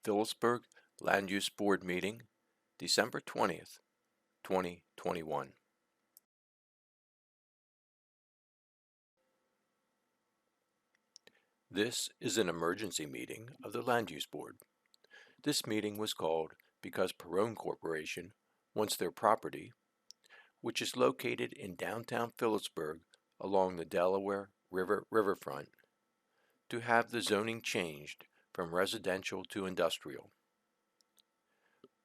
Phillipsburg Land Use Board meeting, December 20th, 2021. This is an emergency meeting of the Land Use Board. This meeting was called because Peron Corporation wants their property, which is located in downtown Phillipsburg along the Delaware Riverfront, to have the zoning changed from residential to industrial.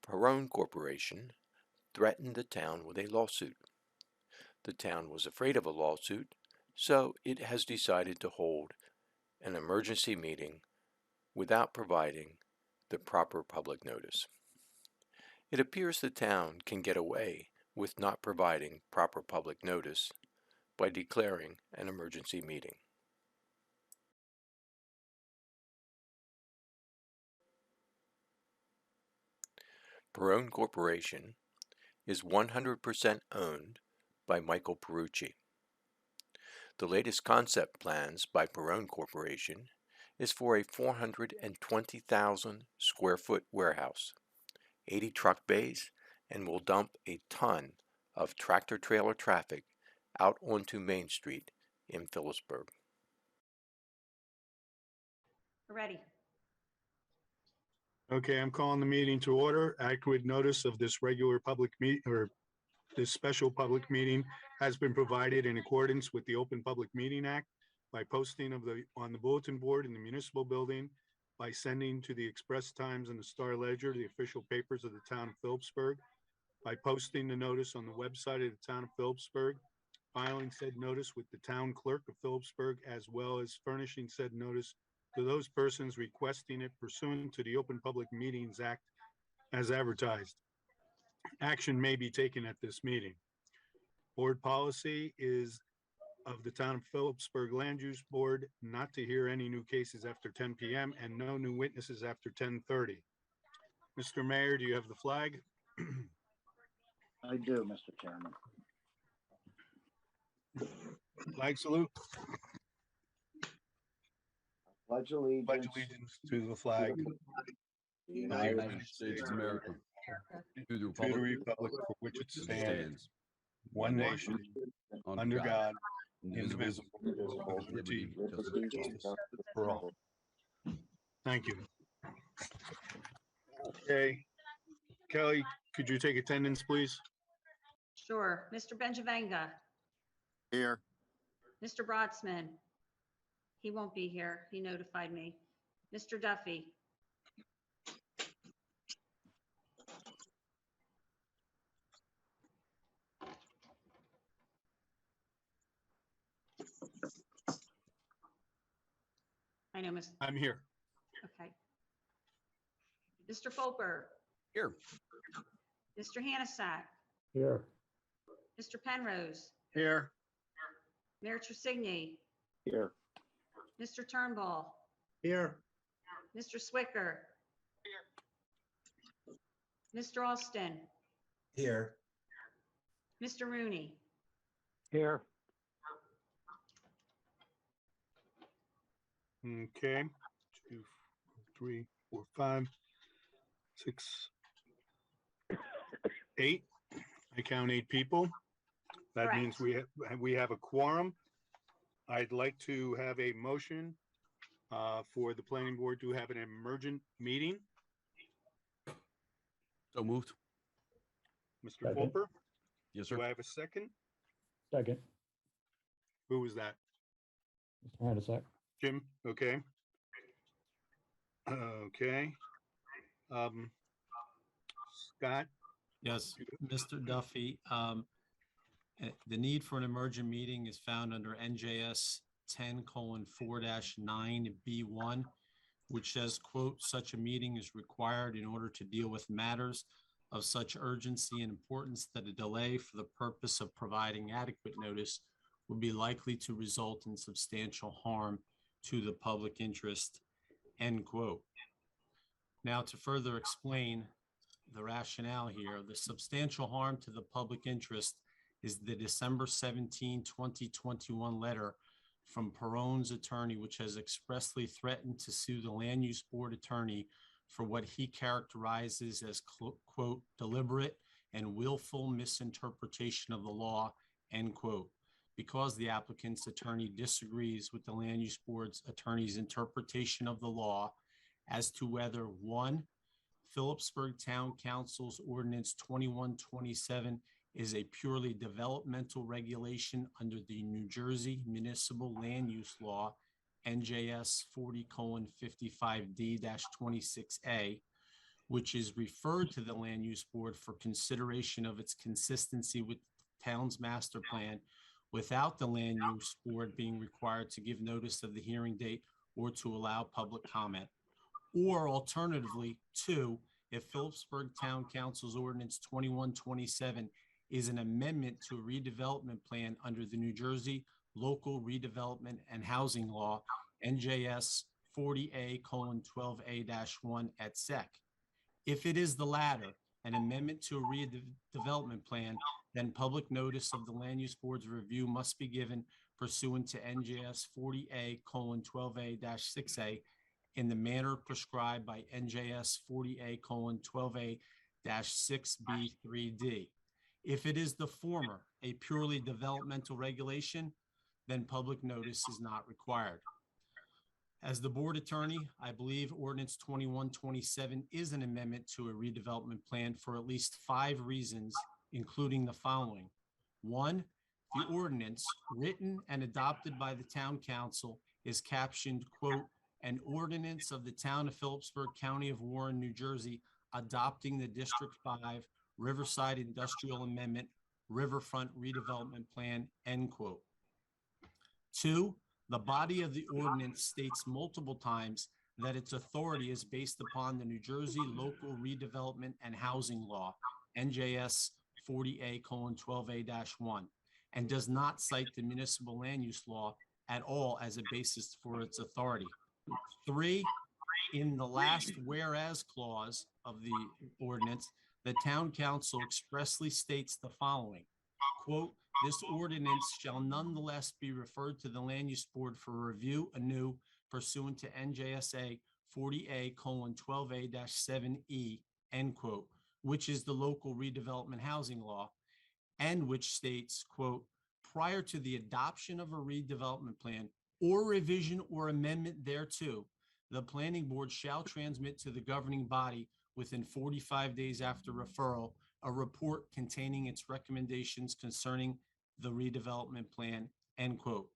Peron Corporation threatened the town with a lawsuit. The town was afraid of a lawsuit, so it has decided to hold an emergency meeting without providing the proper public notice. It appears the town can get away with not providing proper public notice by declaring an emergency meeting. Peron Corporation is 100% owned by Michael Perrucci. The latest concept plans by Peron Corporation is for a 420,000 square foot warehouse, 80 truck bays, and will dump a ton of tractor-trailer traffic out onto Main Street in Phillipsburg. Ready. Okay, I'm calling the meeting to order. Adequate notice of this regular public this special public meeting has been provided in accordance with the Open Public Meeting Act by posting on the bulletin board in the municipal building, by sending to the Express Times and the Star Ledger, the official papers of the town of Phillipsburg, by posting the notice on the website of the town of Phillipsburg, filing said notice with the town clerk of Phillipsburg, as well as furnishing said notice to those persons requesting it pursuant to the Open Public Meetings Act as advertised. Action may be taken at this meeting. Board policy is of the town of Phillipsburg Land Use Board not to hear any new cases after 10 p.m. and no new witnesses after 10:30. Mr. Mayor, do you have the flag? I do, Mr. Chairman. Flag salute. Pledge Pledge allegiance allegiance to the flag to of the the United States of America, to the the republic republic for which it that stands, stands, one nation, under God, indivisible, indivisible, with liberty and justice for all. for all. Thank you. Okay. Kelly, could you take attendance, please? Sure. Mr. Benjavanga, Here. Mr. Brodsman. He won't be here. He notified me. Mr. Duffy. I know, Miss. I'm here. Okay. Mr. Fulper, Here. Mr. Hanasak, Here. Mr. Penrose, Here. Mayor Tresigny, Here. Mr. Turnbull, Here. Mr. Swicker. Mr. Alston, Here. Mr. Rooney. Here. Okay. 2, 3, 4, 5, 6, 8. I count 8 people. That Correct. means we have a quorum. I'd like to have a motion for the planning board to have an emergent meeting. So moved. Mr. Second. Fulper, Yes, do sir. I have a second? Second. Who was that? Mr. Hanasak. Jim? Okay. Okay. Scott? Yes, Mr. Duffy, the need for an emergent meeting is found under NJS 10:4-9B1, which says, quote, "Such a meeting is required in order to deal with matters of such urgency and importance that a delay for the purpose of providing adequate notice would be likely to result in substantial harm to the public interest," end quote. Now, to further explain the rationale here, the substantial harm to the public interest is the December 17, 2021 letter from Peron's attorney, which has expressly threatened to sue the land use board attorney for what he characterizes as quote, deliberate and willful misinterpretation of the law, end quote. Because the applicant's attorney disagrees with the Land Use Board's attorney's interpretation of the law as to whether, one, Phillipsburg Town Council's Ordinance 2127 is a purely developmental regulation under the New Jersey Municipal Land Use Law, NJS 40:55D-26A, which is referred to the Land Use Board for consideration of its consistency with the town's master plan, without the Land Use Board being required to give notice of the hearing date or to allow public comment. Or alternatively, two, if Phillipsburg Town Council's Ordinance 2127 is an amendment to a redevelopment plan under the New Jersey Local Redevelopment and Housing Law, NJS 40A:12A-1 et sec. If it is the latter, an amendment to a redevelopment plan, then public notice of the Land Use Board's review must be given pursuant to NJS 40A:12A-6A in the manner prescribed by NJS 40A:12A-6B3D. If it is the former, a purely developmental regulation, then public notice is not required. As the board attorney, I believe Ordinance 2127 is an amendment to a redevelopment plan for at least 5 reasons, including the following. 1, the ordinance, written and adopted by the town council, is captioned, quote, an ordinance of the town of Phillipsburg, County of Warren, New Jersey, adopting the District 5 Riverside Industrial Amendment Riverfront Redevelopment Plan, end quote. 2, the body of the ordinance states multiple times that its authority is based upon the New Jersey Local Redevelopment and Housing Law, NJS 40A:12A-1, and does not cite the municipal land use law at all as a basis for its authority. 3, in the last whereas clause of the ordinance, the town council expressly states the following, quote, this ordinance shall nonetheless be referred to the Land Use Board for review anew pursuant to NJSA 40A:12A-7E, end quote, which is the local redevelopment housing law, and which states, quote, prior to the adoption of a redevelopment plan or revision or amendment thereto, the planning board shall transmit to the governing body within 45 days after referral a report containing its recommendations concerning the redevelopment plan, end quote.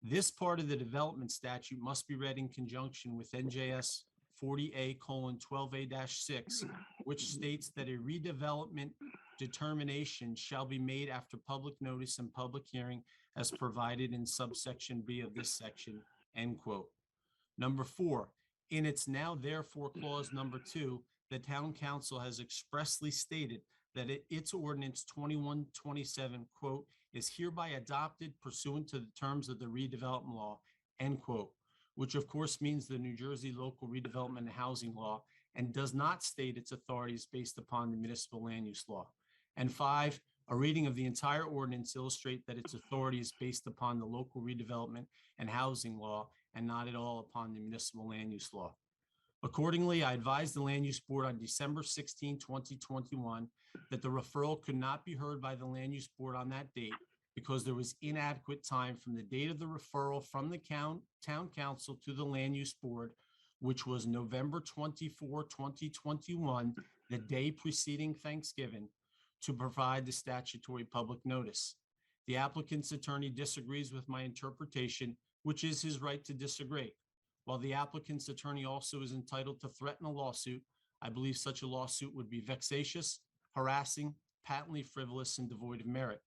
This part of the development statute must be read in conjunction with NJS 40A:12A-6, which states that a redevelopment determination shall be made after public notice and public hearing as provided in subsection B of this section, end quote. Number 4, in its now therefore clause number 2, the town council has expressly stated that its ordinance 2127, quote, is hereby adopted pursuant to the terms of the redevelopment law, end quote, which of course means the New Jersey Local Redevelopment and Housing Law, and does not state its authorities based upon the municipal land use law. And 5, a reading of the entire ordinance illustrate that its authority is based upon the local redevelopment and housing law and not at all upon the municipal land use law. Accordingly, I advised the Land Use Board on December 16, 2021, that the referral could not be heard by the Land Use Board on that date because there was inadequate time from the date of the referral from the town council to the Land Use Board, which was November 24, 2021, the day preceding Thanksgiving, to provide the statutory public notice. The applicant's attorney disagrees with my interpretation, which is his right to disagree. While the applicant's attorney also is entitled to threaten a lawsuit, I believe such a lawsuit would be vexatious, harassing, patently frivolous, and devoid of merit.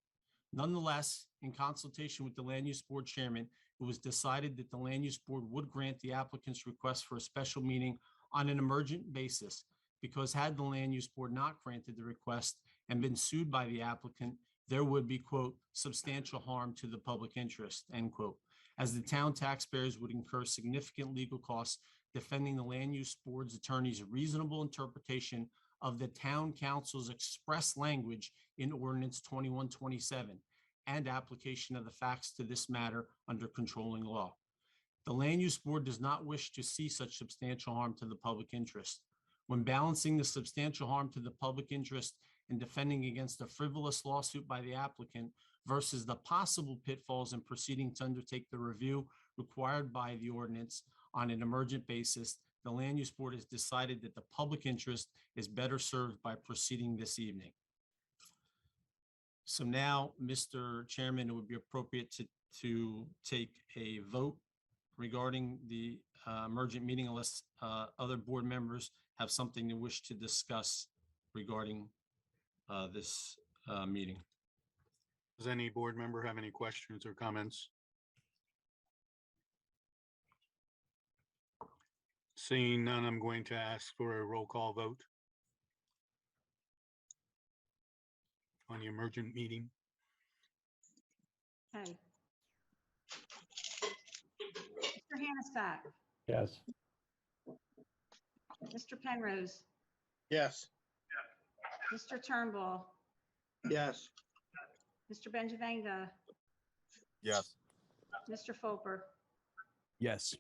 Nonetheless, in consultation with the Land Use Board chairman, it was decided that the Land Use Board would grant the applicant's request for a special meeting on an emergent basis, because had the Land Use Board not granted the request and been sued by the applicant, there would be, quote, substantial harm to the public interest, end quote, as the town taxpayers would incur significant legal costs defending the Land Use Board's attorney's reasonable interpretation of the town council's express language in Ordinance 2127 and application of the facts to this matter under controlling law. The Land Use Board does not wish to see such substantial harm to the public interest. When balancing the substantial harm to the public interest and defending against a frivolous lawsuit by the applicant versus the possible pitfalls in proceeding to undertake the review required by the ordinance on an emergent basis, the Land Use Board has decided that the public interest is better served by proceeding this evening. So now, Mr. Chairman, it would be appropriate to take a vote regarding the emergent meeting unless other board members have something they wish to discuss regarding this meeting. Does any board member have any questions or comments? Seeing none, I'm going to ask for a roll call vote on the emergent meeting. Okay. Mr. Hanasak, Yes. Mr. Penrose, Yes. Mr. Turnbull, Yes. Mr. Benjavanga, Yes. Mr. Fulper, Yes.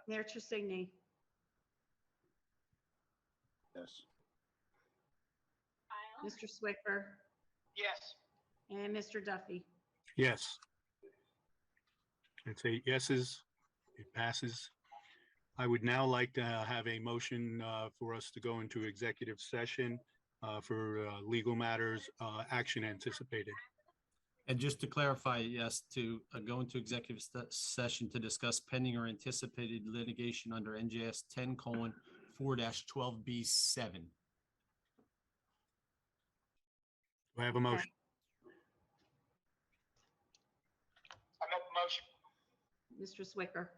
Mayor Trussigny. Yes. Mr. Swicker, Yes. and Mr. Duffy. Yes. It's 8 yeses. It passes. I would now like to have a motion for us to go into executive session for legal matters, action anticipated. And just to clarify, yes, to go into executive session to discuss pending or anticipated litigation under NJS 10:4-12B7. Do I have a motion? I make the motion. Mr. Swicker,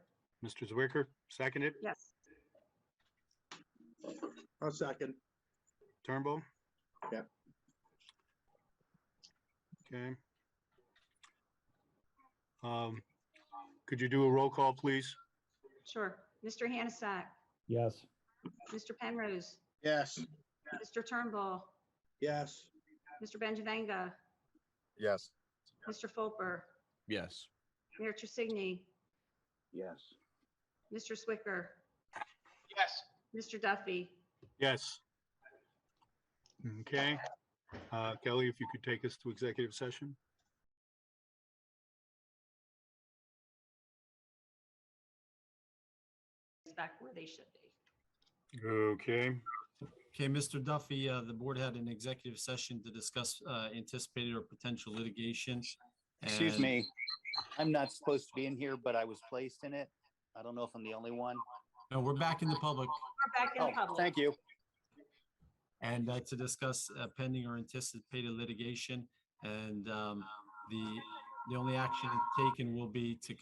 Mr. Zwicker, seconded. yes. I'll second. Turnbull? Yep. Okay. Could you do a roll call, please? Sure. Mr. Hanasak, Yes. Mr. Penrose, Yes. Mr. Turnbull, Yes. Mr. Benjavanga, Yes. Mr. Fulper, Yes. Mayor Trussigny, Yes. Mr. Swicker, Yes. Mr. Duffy. Yes. Okay. Kelly, if you could take us to executive session. Back where they should be. Okay. Okay, Mr. Duffy, the board had an executive session to discuss anticipated or potential litigation. Excuse and- me, I'm not supposed to be in here, but I was placed in it. I don't know if I'm the only one. No, we're back in the public. We're back in Oh, public. thank you. And to discuss pending or anticipated litigation. And the only action taken will be to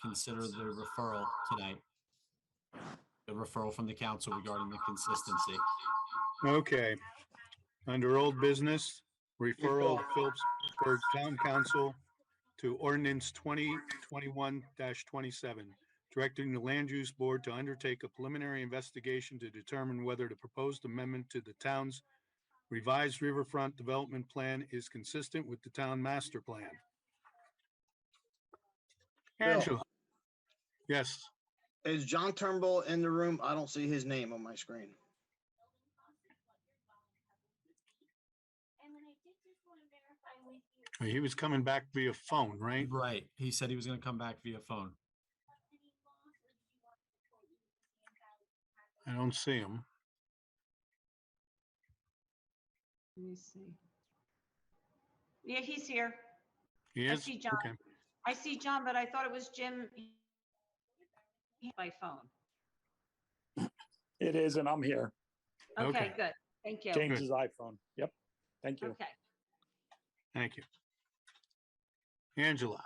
consider the referral tonight. The referral from the council regarding the consistency. Okay. Under old business, referral of Phillipsburg Town Council to ordinance 2021-27, directing the Land Use Board to undertake a preliminary investigation to determine whether the proposed amendment to the town's revised riverfront development plan is consistent with the town master plan. Bill. Angela? Yes. Is John Turnbull in the room? I don't see his name on my screen. He was coming back via phone, right? Right. He said he was going to come back via phone. I don't see him. Let me see. Yeah, he's here. He I is? see John. Okay. I see John, but I thought it was Jim by phone. It is, and I'm here. Okay, Okay. good. Thank you. James's iPhone. Yep. Thank you. Okay. Thank you. Angela,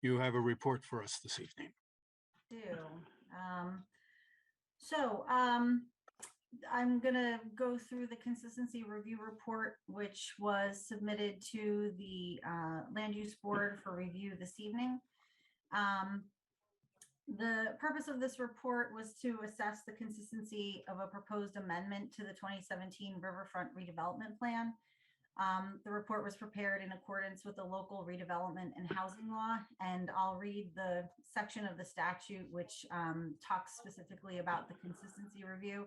you have a report for us this evening. Do. I'm gonna go through the consistency review report, which was submitted to the Land Use Board for review this evening. The purpose of this report was to assess the consistency of a proposed amendment to the 2017 Riverfront redevelopment plan. The report was prepared in accordance with the local redevelopment and housing law, and I'll read the section of the statute which talks specifically about the consistency review.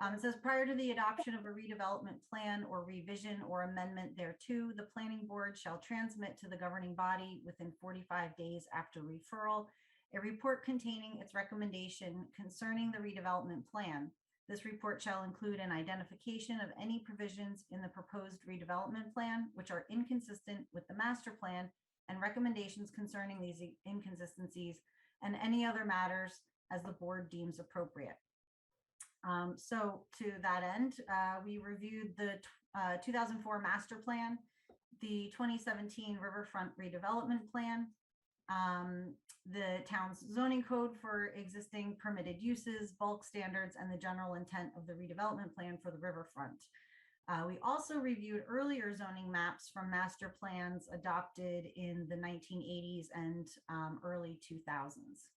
It says, prior to the adoption of a redevelopment plan or revision or amendment thereto, the planning board shall transmit to the governing body within 45 days after referral a report containing its recommendation concerning the redevelopment plan. This report shall include an identification of any provisions in the proposed redevelopment plan which are inconsistent with the master plan and recommendations concerning these inconsistencies and any other matters as the board deems appropriate. So to that end, we reviewed the 2004 master plan, the 2017 riverfront redevelopment plan, the town's zoning code for existing permitted uses, bulk standards, and the general intent of the redevelopment plan for the riverfront. We also reviewed earlier zoning maps from master plans adopted in the 1980s and early 2000s.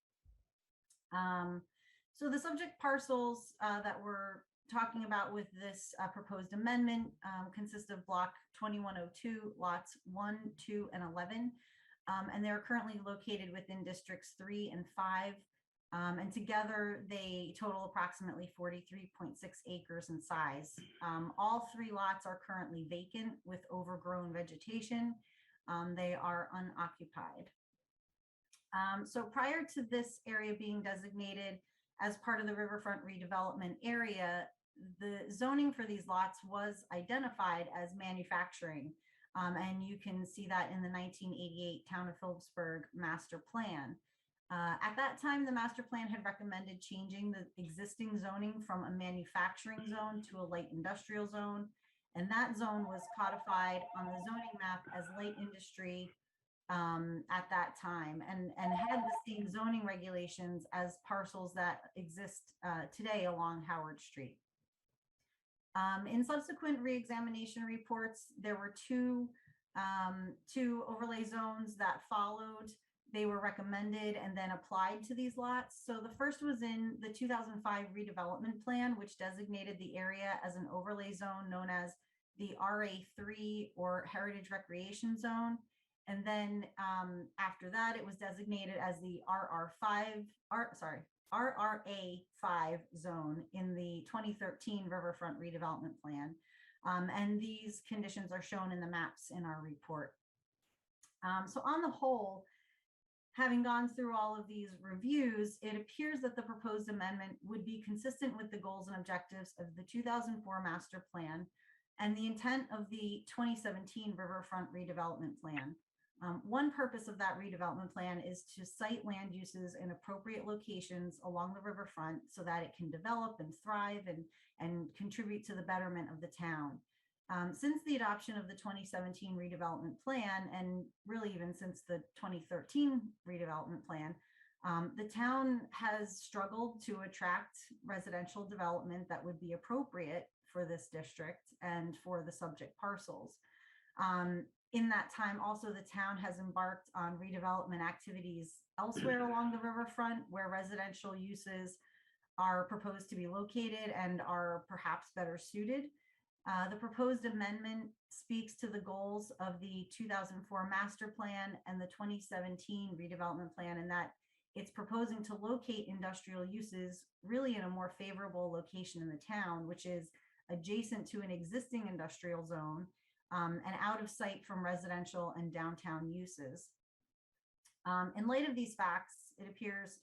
So the subject parcels that we're talking about with this proposed amendment consist of block 2102, lots 1, 2, and 11. And they're currently located within districts 3 and 5. And together they total approximately 43.6 acres in size. All 3 lots are currently vacant with overgrown vegetation. They are unoccupied. So prior to this area being designated as part of the riverfront redevelopment area, the zoning for these lots was identified as manufacturing. And you can see that in the 1988 Town of Phillipsburg master plan. At that time, the master plan had recommended changing the existing zoning from a manufacturing zone to a light industrial zone. And that zone was codified on the zoning map as light industry at that time, and had the same zoning regulations as parcels that exist today along Howard Street. In subsequent reexamination reports, there were two overlay zones that followed. They were recommended and then applied to these lots. So the first was in the 2005 redevelopment plan, which designated the area as an overlay zone known as the RA3 or Heritage Recreation Zone. And then after that, it was designated as the RRA5 zone in the 2013 Riverfront Redevelopment Plan. And these conditions are shown in the maps in our report. So on the whole, having gone through all of these reviews, it appears that the proposed amendment would be consistent with the goals and objectives of the 2004 master plan and the intent of the 2017 Riverfront Redevelopment Plan. One purpose of that redevelopment plan is to site land uses in appropriate locations along the riverfront so that it can develop and thrive and contribute to the betterment of the town. Since the adoption of the 2017 redevelopment plan, and really even since the 2013 redevelopment plan, the town has struggled to attract residential development that would be appropriate for this district and for the subject parcels. In that time, also, the town has embarked on redevelopment activities elsewhere along the riverfront where residential uses are proposed to be located and are perhaps better suited. The proposed amendment speaks to the goals of the 2004 master plan and the 2017 redevelopment plan, in that it's proposing to locate industrial uses really in a more favorable location in the town, which is adjacent to an existing industrial zone and out of sight from residential and downtown uses. In light of these facts, it appears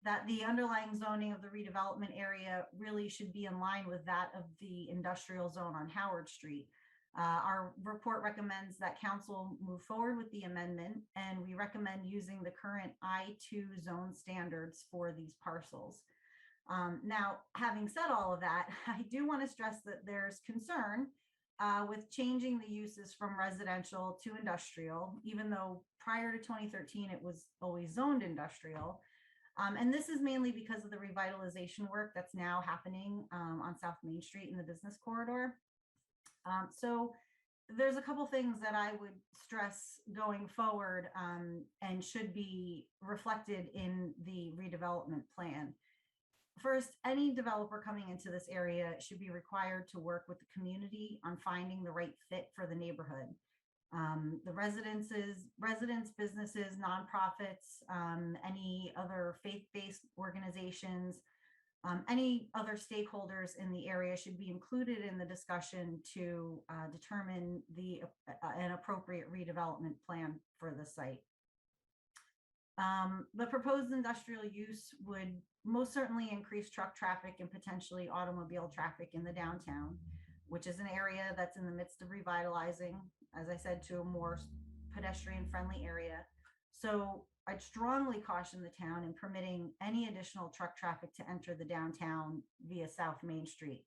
that the underlying zoning of the redevelopment area really should be in line with that of the industrial zone on Howard Street. Our report recommends that council move forward with the amendment, and we recommend using the current I2 zone standards for these parcels. Now, having said all of that, I do want to stress that there's concern with changing the uses from residential to industrial, even though prior to 2013, it was always zoned industrial. And this is mainly because of the revitalization work that's now happening on South Main Street in the business corridor. So there's a couple things that I would stress going forward and should be reflected in the redevelopment plan. First, any developer coming into this area should be required to work with the community on finding the right fit for the neighborhood. The residents, businesses, nonprofits, any other faith-based organizations, any other stakeholders in the area should be included in the discussion to determine an appropriate redevelopment plan for the site. The proposed industrial use would most certainly increase truck traffic and potentially automobile traffic in the downtown, which is an area that's in the midst of revitalizing, as I said, to a more pedestrian-friendly area. So I'd strongly caution the town in permitting any additional truck traffic to enter the downtown via South Main Street.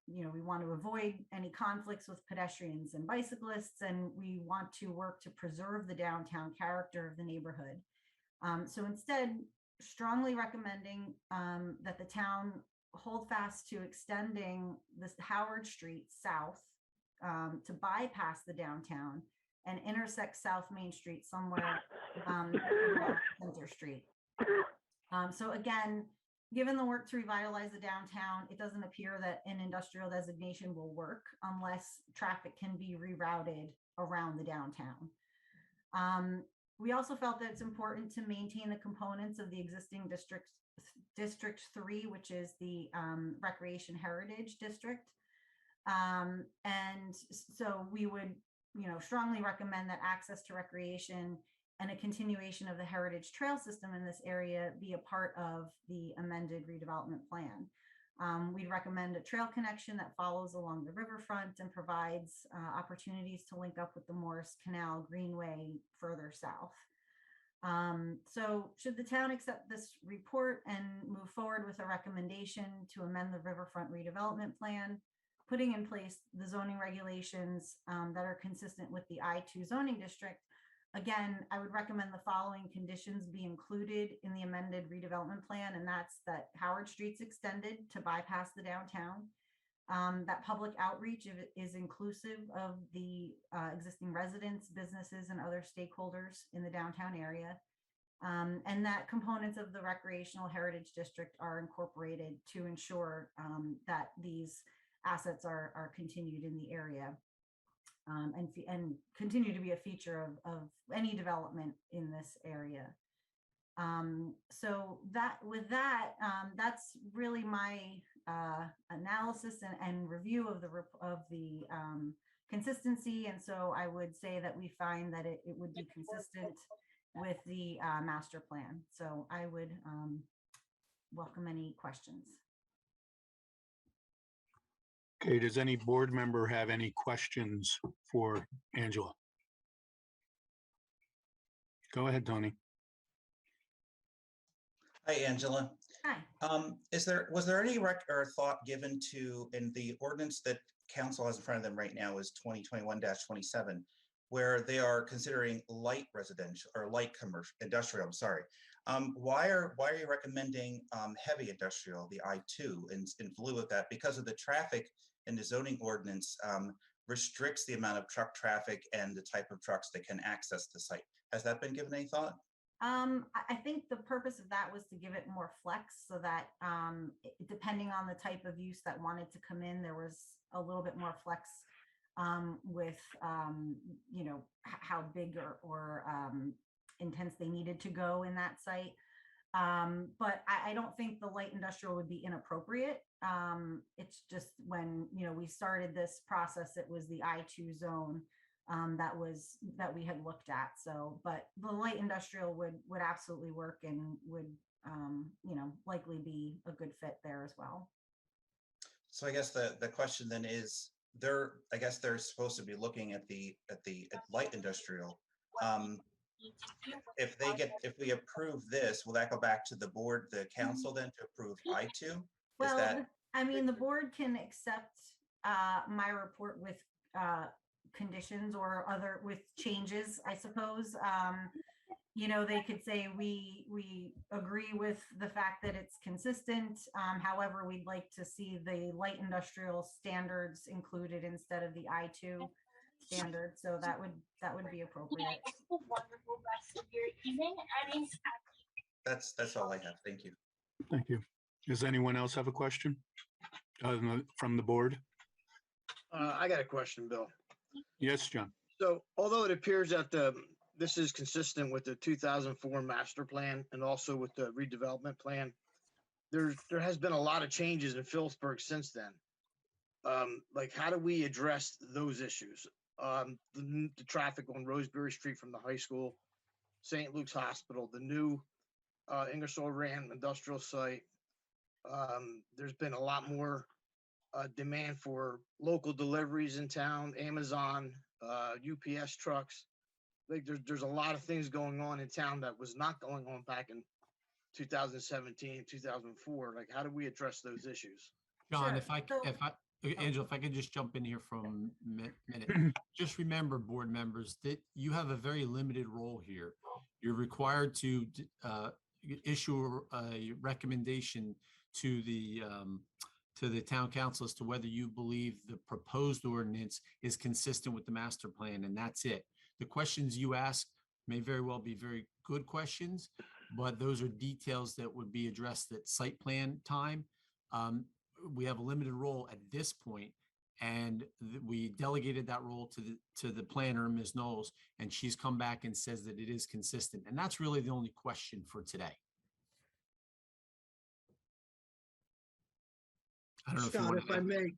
We want to avoid any conflicts with pedestrians and bicyclists, and we want to work to preserve the downtown character of the neighborhood. So instead, strongly recommending that the town hold fast to extending this Howard Street south to bypass the downtown and intersect South Main Street somewhere around Center Street. So again, given the work to revitalize the downtown, it doesn't appear that an industrial designation will work unless traffic can be rerouted around the downtown. We also felt that it's important to maintain the components of the existing District 3, which is the Recreation Heritage District. And so we would, strongly recommend that access to recreation and a continuation of the heritage trail system in this area be a part of the amended redevelopment plan. We'd recommend a trail connection that follows along the riverfront and provides opportunities to link up with the Morris Canal Greenway further south. So should the town accept this report and move forward with a recommendation to amend the riverfront redevelopment plan, putting in place the zoning regulations that are consistent with the I-2 zoning district, again, I would recommend the following conditions be included in the amended redevelopment plan, and that's that Howard Street's extended to bypass the downtown, that public outreach is inclusive of the existing residents, businesses, and other stakeholders in the downtown area, and that components of the recreational heritage district are incorporated to ensure that these assets are continued in the area. And continue to be a feature of any development in this area. So that's really my analysis and review of the consistency. And so I would say that we find that it would be consistent with the master plan. So I would welcome any questions. Okay, does any board member have any questions for Angela? Go ahead, Tony. Hi, Angela. Hi. Was there any thought given to, in the ordinance that council has in front of them right now is 2021-27, where they are considering light residential or light commercial industrial, I'm sorry. Why are you recommending heavy industrial, the I-2, in lieu of that? Because of the traffic in the zoning ordinance restricts the amount of truck traffic and the type of trucks that can access the site. Has that been given any thought? I think the purpose of that was to give it more flex so that depending on the type of use that wanted to come in, there was a little bit more flex with, how big or intense they needed to go in that site. But I don't think the light industrial would be inappropriate. It's just when, we started this process, it was the I-2 zone that we had looked at. So, but the light industrial would absolutely work and would, likely be a good fit there as well. So I guess the question then is, I guess they're supposed to be looking at the light industrial. If we approve this, will that go back to the board, the council then to approve I-2? Well, the board can accept my report with conditions or with changes, I suppose. They could say we agree with the fact that it's consistent. However, we'd like to see the light industrial standards included instead of the I-2 standard. So that would be appropriate. That's all I have. Thank you. Thank you. Does anyone else have a question from the board? I got a question, Bill. Yes, John. So although it appears that this is consistent with the 2004 master plan and also with the redevelopment plan, there has been a lot of changes in Phillipsburg since then. Like, how do we address those issues? The traffic on Roseberry Street from the high school, St. Luke's Hospital, the new Ingersoll Rand industrial site. There's been a lot more demand for local deliveries in town, Amazon, UPS trucks. Like, there's a lot of things going on in town that was not going on back in 2017, 2004. Like, how do we address those issues? John, Sure. Angela, if I could just jump in here for a minute. Just remember, board members, that you have a very limited role here. You're required to issue a recommendation to the town council as to whether you believe the proposed ordinance is consistent with the master plan, and that's it. The questions you ask may very well be very good questions, but those are details that would be addressed at site plan time. We have a limited role at this point, and we delegated that role to the planner, Ms. Knowles, and she's come back and says that it is consistent. And that's really the only question for today. I don't know Scott, if I may,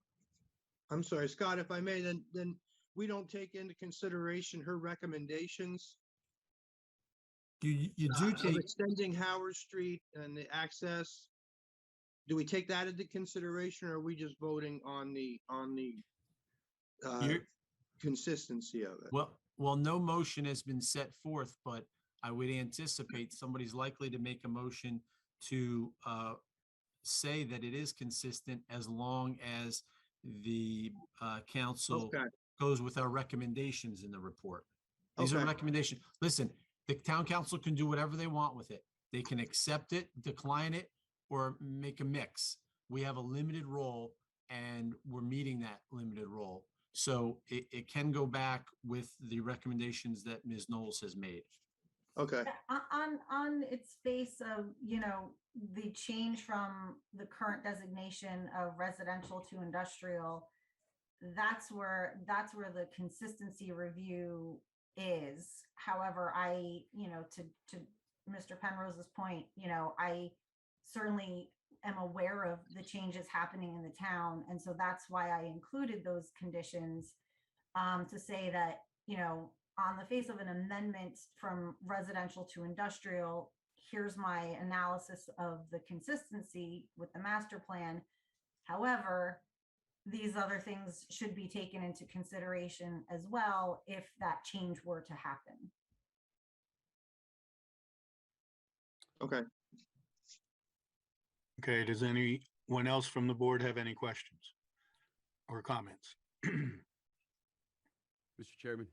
I'm sorry, Scott, if I may, then we don't take into consideration her recommendations. You do take extending Howard Street and the access. Do we take that into consideration, or are we just voting on the consistency of it? Well, no motion has been set forth, but I would anticipate somebody's likely to make a motion to say that it is consistent as long as the council goes with our recommendations in the report. These are recommendations. Listen, the town council can do whatever they want with it. They can accept it, decline it, or make a mix. We have a limited role, and we're meeting that limited role. So it can go back with the recommendations that Ms. Knowles has made. Okay. On its face of, the change from the current designation of residential to industrial, that's where the consistency review is. However, to Mr. Penrose's point, I certainly am aware of the changes happening in the town. And so that's why I included those conditions to say that, on the face of an amendment from residential to industrial, here's my analysis of the consistency with the master plan. However, these other things should be taken into consideration as well if that change were to happen. Okay. Okay, does anyone else from the board have any questions or comments? Mr. Chairman.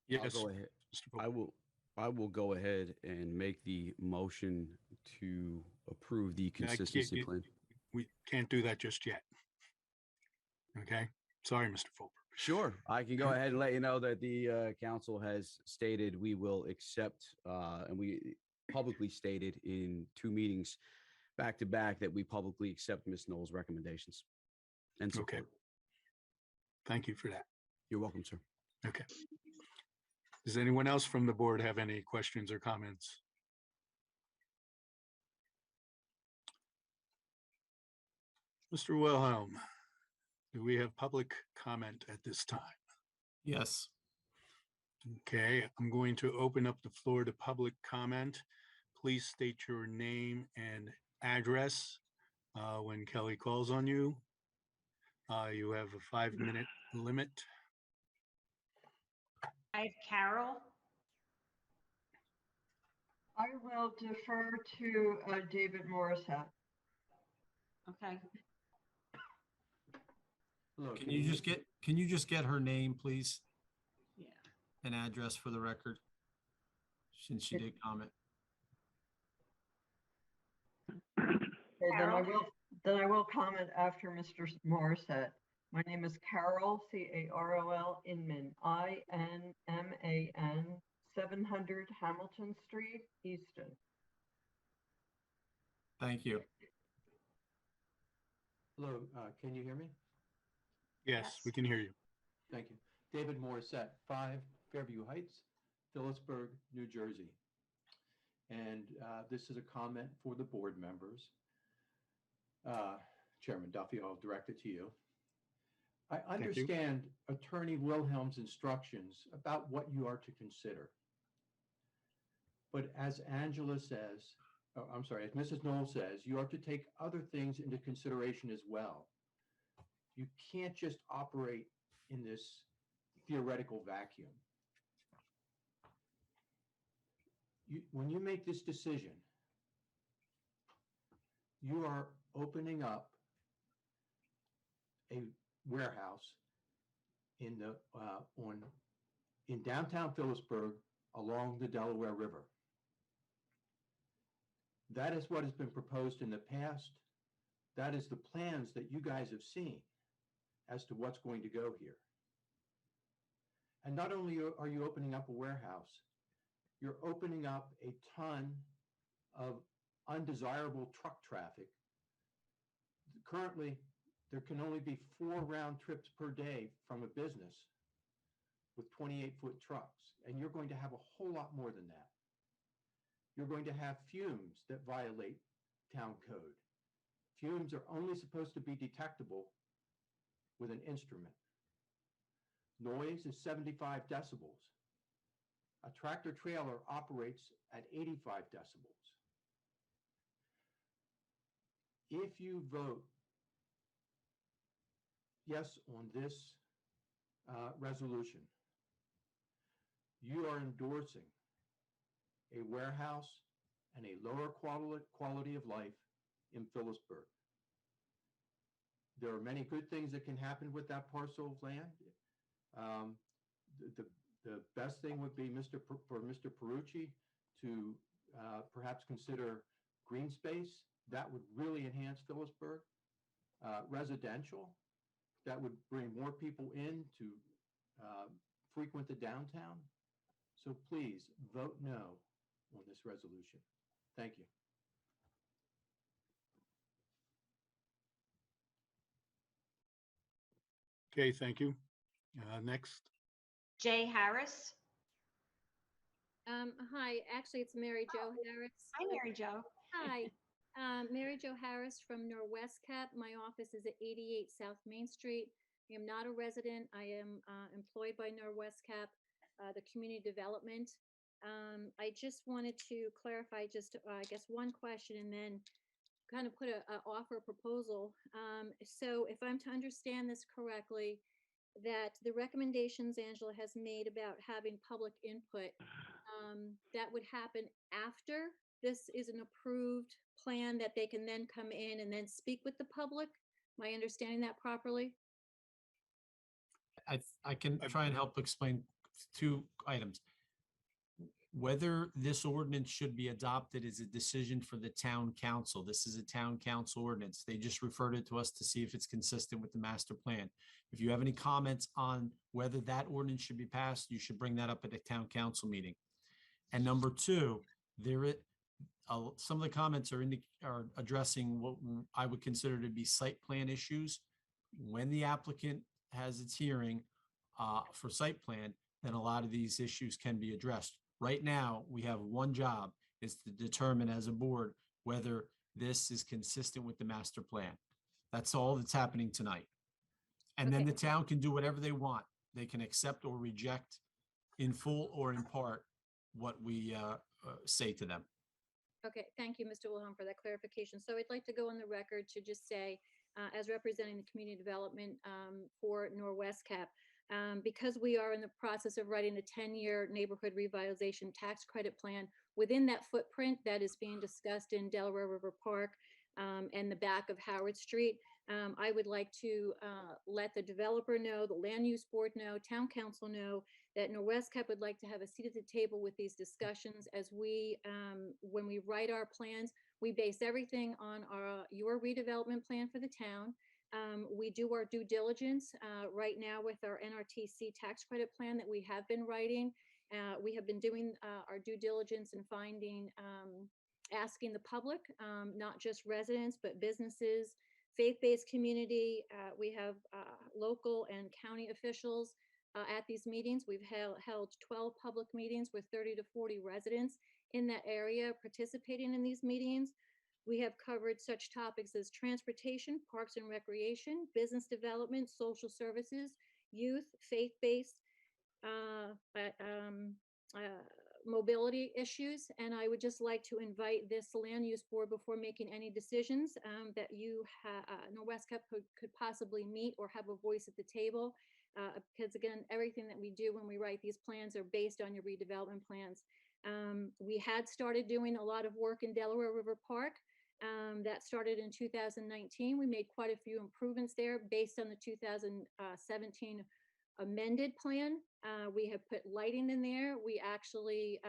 Yes. I'll go ahead. I will go ahead and make the motion to approve the consistency plan. We can't do that just yet. Okay, sorry, Mr. Fulper. Sure, I can go ahead and let you know that the council has stated we will accept, and we publicly stated in 2 meetings back to back that we publicly accept Ms. Knowles' recommendations and support. Okay. Thank you for that. You're welcome, sir. Okay. Does anyone else from the board have any questions or comments? Mr. Wilhelm, do we have public comment at this time? Yes. Okay, I'm going to open up the floor to public comment. Please state your name and address when Kelly calls on you. You have a 5-minute limit. I have Carol. I will defer to David Morissette. Okay. Hello, can you just get her name, please? Yeah. And address for the record, since she did comment. Okay, then I will comment after Mr. Morissette. My name is Carol, Carol Inman, INMAN, 700 Hamilton Street, Easton. Thank you. Hello, can you hear me? Yes, we can hear you. Thank you. David Morissette, 5 Fairview Heights, Phillipsburg, New Jersey. And this is a comment for the board members. Chairman Duffy, I'll direct it to you. I understand Attorney Wilhelm's instructions about what you are to consider. But as Angela says, oh, I'm sorry, as Mrs. Knoll says, you are to take other things into consideration as well. You can't just operate in this theoretical vacuum. When you make this decision, you are opening up a warehouse in downtown Phillipsburg along the Delaware River. That is what has been proposed in the past. That is the plans that you guys have seen as to what's going to go here. And not only are you opening up a warehouse, you're opening up a ton of undesirable truck traffic. Currently, there can only be 4 round trips per day from a business with 28-foot trucks, and you're going to have a whole lot more than that. You're going to have fumes that violate town code. Fumes are only supposed to be detectable with an instrument. Noise is 75 decibels. A tractor trailer operates at 85 decibels. If you vote yes on this resolution, you are endorsing a warehouse and a lower quality of life in Phillipsburg. There are many good things that can happen with that parcel of land. The best thing would be for Mr. Perrucci to perhaps consider green space. That would really enhance Phillipsburg. Residential, that would bring more people in to frequent the downtown. So please vote no on this resolution. Thank you. Okay, thank you. Next. Jay Harris. Hi, actually, it's Mary Jo Harris. Hi, Mary Jo. Hi, Mary Jo Harris from Norwest Cap. My office is at 88 South Main Street. I am not a resident. I am employed by Norwest Cap, the community development. I just wanted to clarify just, I guess, one question and then kind of put offer a proposal. So if I'm to understand this correctly, that the recommendations Angela has made about having public input, that would happen after this is an approved plan, that they can then come in and then speak with the public. Am I understanding that properly? I can try and help explain 2 items. Whether this ordinance should be adopted is a decision for the town council. This is a town council ordinance. They just referred it to us to see if it's consistent with the master plan. If you have any comments on whether that ordinance should be passed, you should bring that up at a town council meeting. And number 2, some of the comments are addressing what I would consider to be site plan issues. When the applicant has its hearing for site plan, then a lot of these issues can be addressed. Right now, we have one job, is to determine as a board whether this is consistent with the master plan. That's all that's happening tonight. And then the town can do whatever they want. They can accept or reject in full or in part what we say to them. Okay, thank you, Mr. Wilhelm, for that clarification. So I'd like to go on the record to just say, as representing the community development for Norwest Cap, because we are in the process of writing the 10-year neighborhood revitalization tax credit plan within that footprint that is being discussed in Delaware River Park and the back of Howard Street. I would like to let the developer know, the land use board know, town council know that Norwest Cap would like to have a seat at the table with these discussions as we, when we write our plans, we base everything on your redevelopment plan for the town. We do our due diligence right now with our NRTC tax credit plan that we have been writing. We have been doing our due diligence and finding asking the public, not just residents, but businesses, faith-based community. We have local and county officials at these meetings. We've held 12 public meetings with 30 to 40 residents in that area participating in these meetings. We have covered such topics as transportation, parks and recreation, business development, social services, youth, faith-based, mobility issues. And I would just like to invite this land use board, before making any decisions, that you, Norwest Cup could possibly meet or have a voice at the table. Because again, everything that we do when we write these plans are based on your redevelopment plans. We had started doing a lot of work in Delaware River Park. That started in 2019. We made quite a few improvements there based on the 2017 amended plan. We have put lighting in there. We actually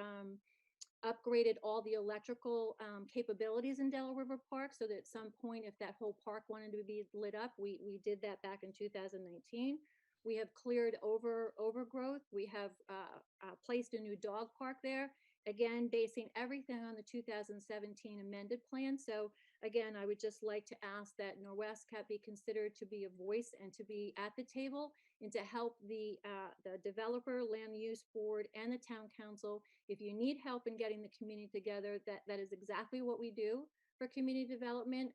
upgraded all the electrical capabilities in Delaware River Park, so that at some point, if that whole park wanted to be lit up, we did that back in 2019. We have cleared overgrowth. We have placed a new dog park there, again, basing everything on the 2017 amended plan. So again, I would just like to ask that Norwest Cap be considered to be a voice and to be at the table, and to help the developer, land use board, and the town council. If you need help in getting the community together, that is exactly what we do for community development.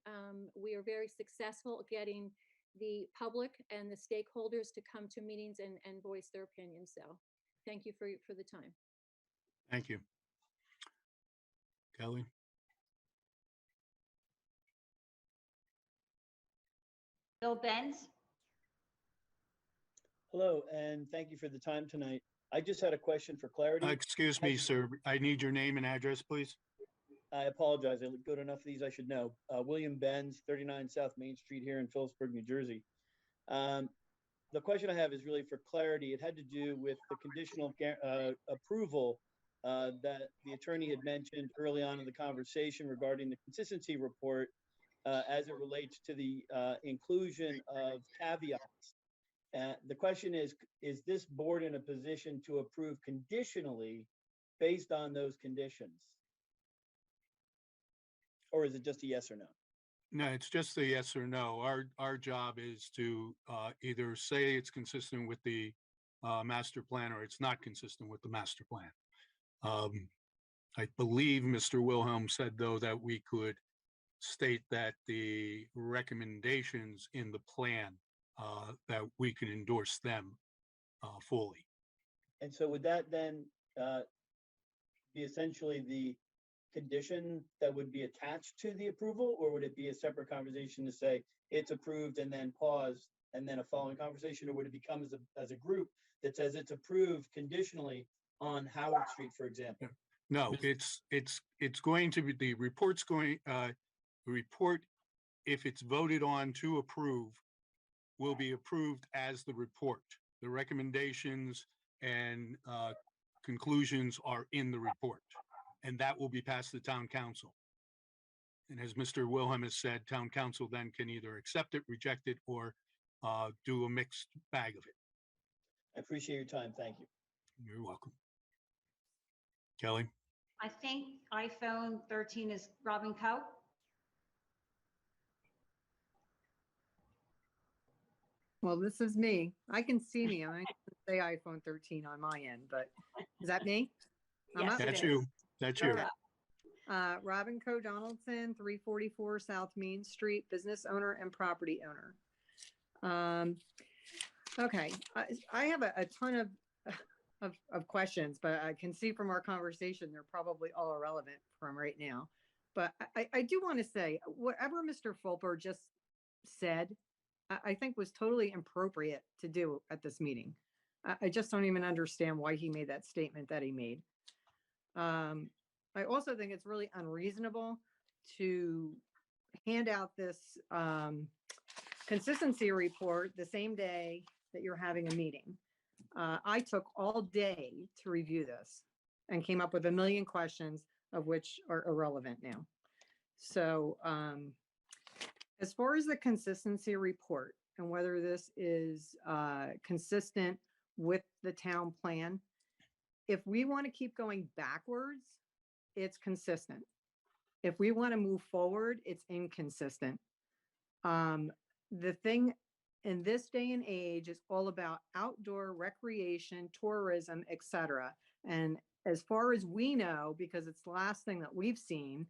We are very successful at getting the public and the stakeholders to come to meetings and voice their opinions. So thank you for the time. Thank you. Kelly? Bill Benz? Hello, and thank you for the time tonight. I just had a question for clarity. Excuse me, sir. I need your name and address, please. I apologize. I go to enough of these I should know. William Benz, 39 South Main Street here in Phillipsburg, New Jersey. The question I have is really for clarity. It had to do with the conditional approval that the attorney had mentioned early on in the conversation regarding the consistency report as it relates to the inclusion of caveats. The question is this board in a position to approve conditionally based on those conditions? Or is it just a yes or no? No, it's just a yes or no. Our job is to either say it's consistent with the master plan, or it's not consistent with the master plan. I believe Mr. Wilhelm said, though, that we could state that the recommendations in the plan, that we can endorse them fully. And so would that then be essentially the condition that would be attached to the approval, or would it be a separate conversation to say it's approved and then pause and then a following conversation, or would it become as a group that says it's approved conditionally on Howard Street, for example? No, it's going to be, the report, if it's voted on to approve, will be approved as the report. The recommendations and conclusions are in the report, and that will be passed to town council. And as Mr. Wilhelm has said, town council then can either accept it, reject it, or do a mixed bag of it. I appreciate your time. Thank you. You're welcome. Kelly? I think iPhone 13 is Robin Coe. Well, this is me. I can see me. I can say iPhone 13 on my end, but is that me? Yes, that's you. That's you. Okay. Robin Coe Donaldson, 344 South Main Street, business owner and property owner. Okay, I have a ton of questions, but I can see from our conversation they're probably all irrelevant from right now. But I do want to say, whatever Mr. Fulper just said, I think was totally inappropriate to do at this meeting. I just don't even understand why he made that statement that he made. I also think it's really unreasonable to hand out this consistency report the same day that you're having a meeting. I took all day to review this and came up with a million questions, of which are irrelevant now. So as far as the consistency report and whether this is consistent with the town plan, if we want to keep going backwards, it's consistent. if we want to move forward, it's inconsistent. The thing in this day and age is all about outdoor recreation, tourism, etc. And as far as we know, because it's the last thing that we've seen,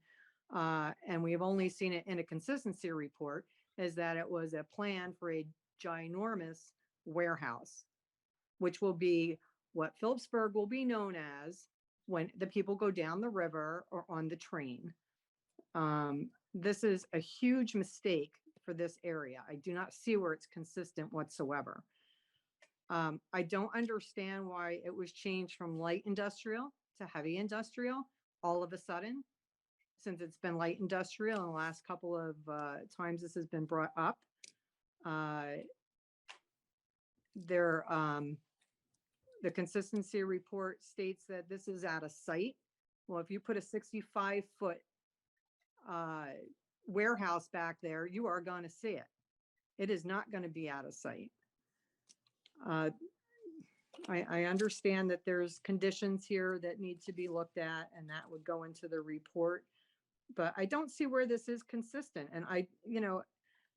and we've only seen it in a consistency report, is that it was a plan for a ginormous warehouse, which will be what Phillipsburg will be known as when the people go down the river or on the train. This is a huge mistake for this area. I do not see where it's consistent whatsoever. I don't understand why it was changed from light industrial to heavy industrial all of a sudden, since it's been light industrial in the last couple of times this has been brought up. The consistency report states that this is at a site. Well, if you put a 65-foot warehouse back there, you are going to see it. It is not going to be out of sight. I understand that there's conditions here that need to be looked at, and that would go into the report, but I don't see where this is consistent. And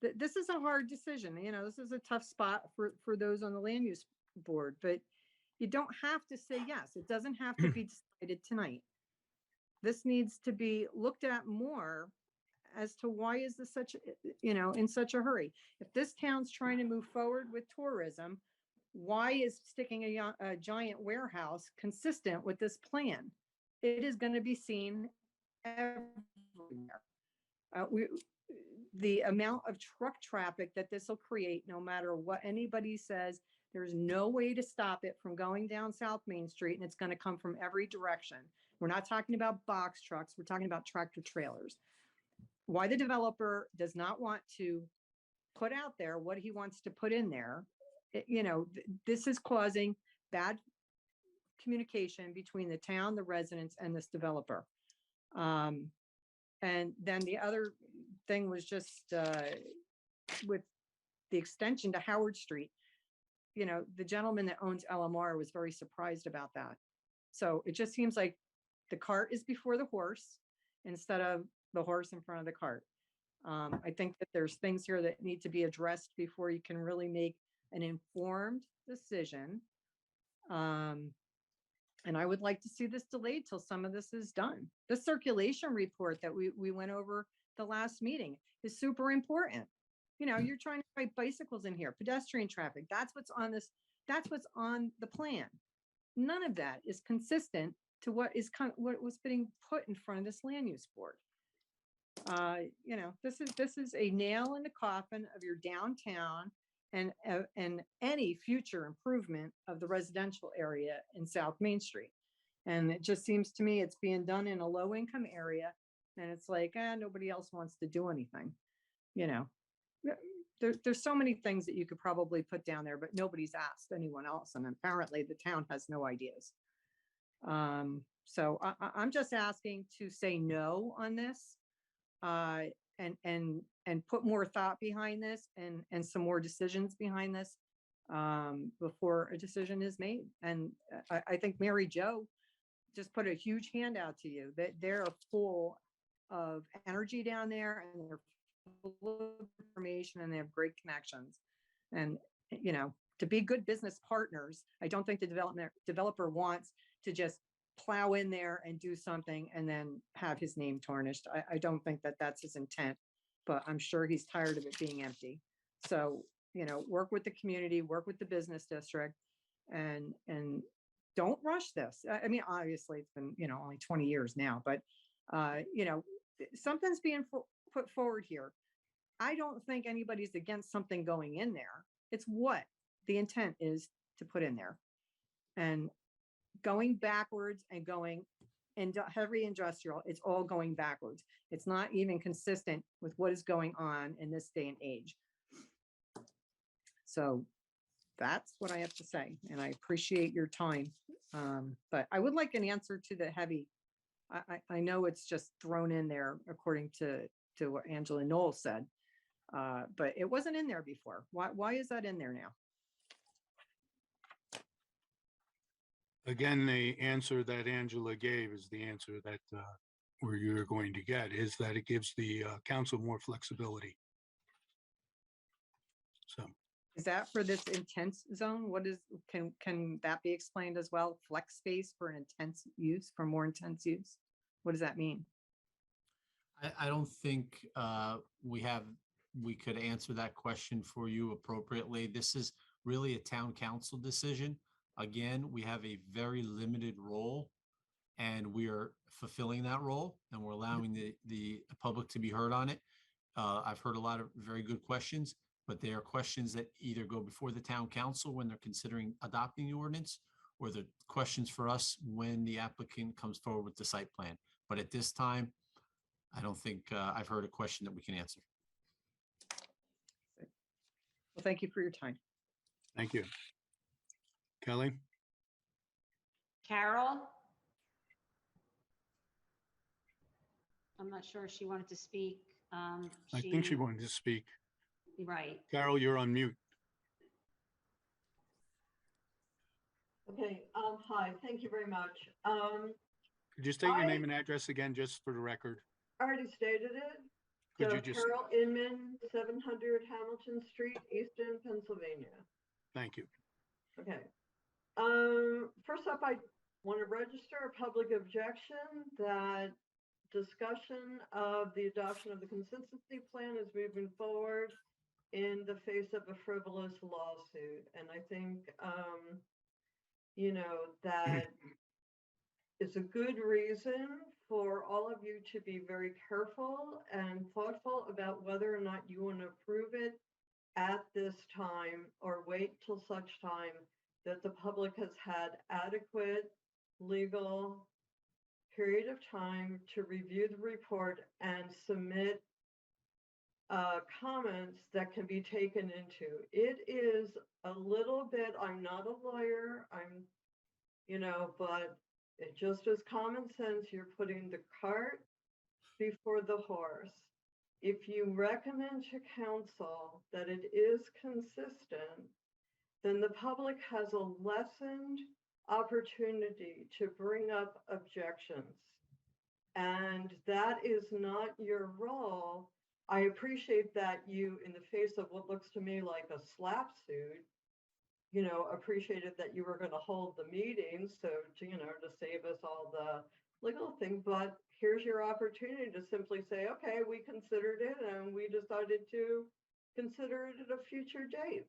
this is a hard decision. This is a tough spot for those on the land use board, but you don't have to say yes. It doesn't have to be decided tonight. This needs to be looked at more as to why is this such, in such a hurry. If this town's trying to move forward with tourism, why is sticking a giant warehouse consistent with this plan? It is going to be seen everywhere. The amount of truck traffic that this will create, no matter what anybody says, there's no way to stop it from going down South Main Street, and it's going to come from every direction. We're not talking about box trucks. We're talking about tractor trailers. Why the developer does not want to put out there what he wants to put in there, this is causing bad communication between the town, the residents, and this developer. And then the other thing was just with the extension to Howard Street. The gentleman that owns LMR was very surprised about that. So it just seems like the cart is before the horse instead of the horse in front of the cart. I think that there's things here that need to be addressed before you can really make an informed decision. And I would like to see this delayed till some of this is done. The circulation report that we went over the last meeting is super important. You're trying to write bicycles in here, pedestrian traffic. That's what's on this. That's what's on the plan. None of that is consistent to what was being put in front of this land use board. This is a nail in the coffin of your downtown and any future improvement of the residential area in South Main Street. And it just seems to me it's being done in a low income area, and it's like, nobody else wants to do anything. There's so many things that you could probably put down there, but nobody's asked anyone else, and apparently the town has no ideas. So I'm just asking to say no on this, and put more thought behind this and some more decisions behind this before a decision is made. And I think Mary Jo just put a huge handout to you that they're full of energy down there, and they're full of information, and they have great connections. And to be good business partners, I don't think the developer wants to just plow in there and do something and then have his name tarnished. I don't think that that's his intent, but I'm sure he's tired of it being empty. So, work with the community, work with the business district, and don't rush this. I mean, obviously it's been, only 20 years now, but, something's being put forward here. I don't think anybody's against something going in there. It's what the intent is to put in there. And going backwards and going into heavy industrial, it's all going backwards. It's not even consistent with what is going on in this day and age. So that's what I have to say. And I appreciate your time. But I would like an answer to the heavy. I know it's just thrown in there according to what Angela Knoll said, but it wasn't in there before. Why is that in there now? Again, the answer that Angela gave is the answer that or you're going to get is that it gives the council more flexibility. So, Is that for this intense zone? What is, can that be explained as well? Flex space for an intense use, for more intense use? What does that mean? I don't think we could answer that question for you appropriately. This is really a town council decision. Again, we have a very limited role, and we are fulfilling that role, and we're allowing the public to be heard on it. I've heard a lot of very good questions, but they are questions that either go before the town council when they're considering adopting the ordinance, or the questions for us when the applicant comes forward with the site plan. But at this time, I don't think I've heard a question that we can answer. Well, thank you for your time. thank you. Kelly? Carol? I'm not sure if she wanted to speak. I think she wanted to speak. Right. Carol, you're on mute. Okay, hi, thank you very much. Could you state your name and address again, just for the record? I already stated it. Could So you just? Carol Inman, 700 Hamilton Street, Easton, Pennsylvania. Thank you. Okay. First up, I want to register a public objection that discussion of the adoption of the consistency plan is moving forward in the face of a frivolous lawsuit. And I think, you know, that is a good reason for all of you to be very careful and thoughtful about whether or not you want to approve it at this time, or wait till such time that the public has had adequate legal period of time to review the report and submit comments that can be taken into. It is a little bit, I'm not a lawyer, you know, but it just is common sense. You're putting the cart before the horse. If you recommend to council that it is consistent, then the public has a lessened opportunity to bring up objections. And that is not your role. I appreciate that you, in the face of what looks to me like a slap suit, you know, appreciated that you were going to hold the meeting, so to, you know, to save us all the legal thing. But here's your opportunity to simply say, okay, we considered it and we decided to consider it at a future date.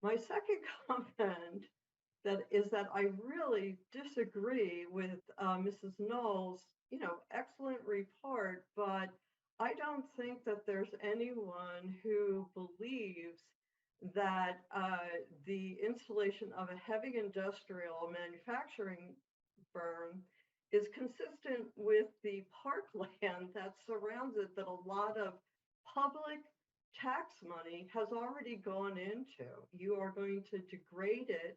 My second comment is that I really disagree with Mrs. Knowles', you know, excellent report, but I don't think that there's anyone who believes that the installation of a heavy industrial manufacturing firm is consistent with the parkland that surrounds it, that a lot of public tax money has already gone into. You are going to degrade it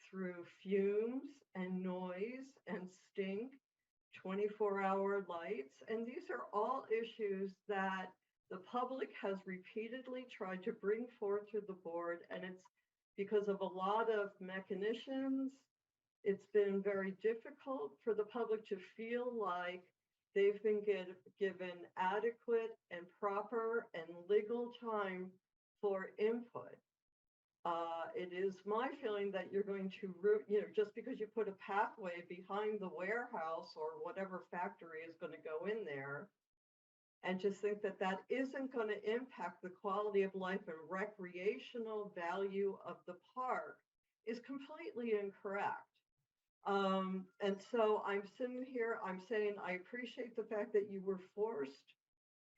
through fumes and noise and stink, 24-hour lights. And these are all issues that the public has repeatedly tried to bring forth to the board, and it's because of a lot of machinations. It's been very difficult for the public to feel like they've been given adequate and proper and legal time for input. It is my feeling that you're going to, you know, just because you put a pathway behind the warehouse or whatever factory is going to go in there, and just think that that isn't going to impact the quality of life and recreational value of the park is completely incorrect. And so I'm sitting here, I'm saying I appreciate the fact that you were forced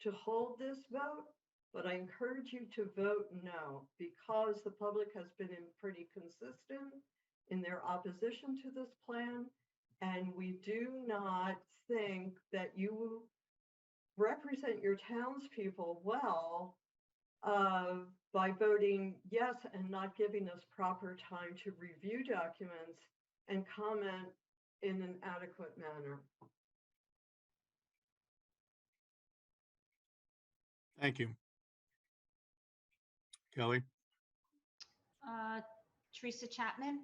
to hold this vote, but I encourage you to vote no, because the public has been pretty consistent in their opposition to this plan. And we do not think that you represent your townspeople well by voting yes and not giving us proper time to review documents and comment in an adequate manner. Thank you. Kelly? Teresa Chapman?